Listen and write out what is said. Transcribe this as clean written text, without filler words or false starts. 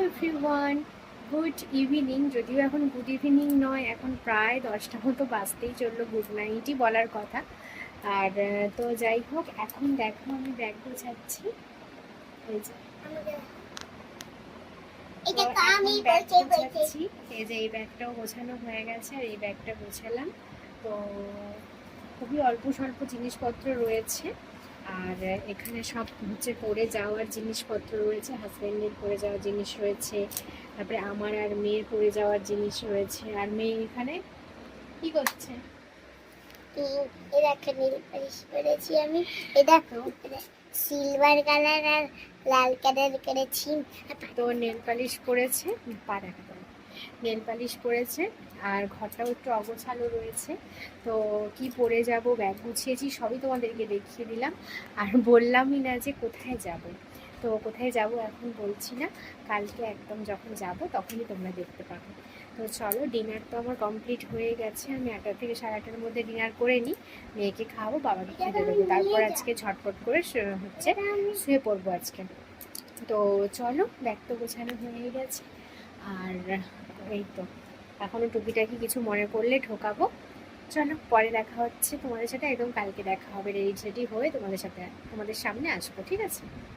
Everyone, good evening. যদিও এখন good evening নয়, এখন প্রায় 10টা মতো বাজতেই চললো, গুড নাইটই বলার কথা। আর তো যাই হোক, এখন দেখো আমি ব্যাগ গোছাচ্ছি। এই যে ব্যাগ গোছাচ্ছি, এই যে এই ব্যাগটাও গোছানো হয়ে গেছে আর এই ব্যাগটা গোছালাম। তো খুবই অল্প স্বল্প জিনিসপত্র রয়েছে। আর এখানে সব হচ্ছে পরে যাওয়ার জিনিসপত্র রয়েছে, হাজব্যান্ডের পরে যাওয়ার জিনিস রয়েছে, তারপরে আমার আর মেয়ের পরে যাওয়ার জিনিস রয়েছে। আর মেয়ে এখানে কি করছে? আমি এটা সিলভার কালার আর লাল কালার করেছি। তো নেল পালিশ পরেছে, পা দেখা দাও, নেল পালিশ পরেছে। আর ঘরটাও একটু অগোছালো রয়েছে। তো কি পরে যাব, ব্যাগ গুছিয়েছি, সবই তোমাদেরকে দেখিয়ে দিলাম। আর বললামই না যে কোথায় যাব। তো কোথায় যাব এখন বলছি না, কালকে একদম যখন যাব তখনই তোমরা দেখতে পাবে। তো চলো, ডিনার তো আমার কমপ্লিট হয়ে গেছে। আমি 8টা থেকে 8:30-এর মধ্যে ডিনার করে নিই, মেয়েকে খাওয়াবো, বাবাকে খেতে দেবো, তারপর আজকে ঝটপট করে হচ্ছে শুয়ে পড়বো আজকে। তো চলো, ব্যাগ তো গোছানো হয়ে গেছে। আর এই তো এখনও টুকিটাকি কিছু মনে পড়লে ঢোকাবো। চলো, পরে দেখা হচ্ছে তোমাদের সাথে, একদম কালকে দেখা হবে, রেডি সেডি হয়ে তোমাদের সামনে আসবো, ঠিক আছে?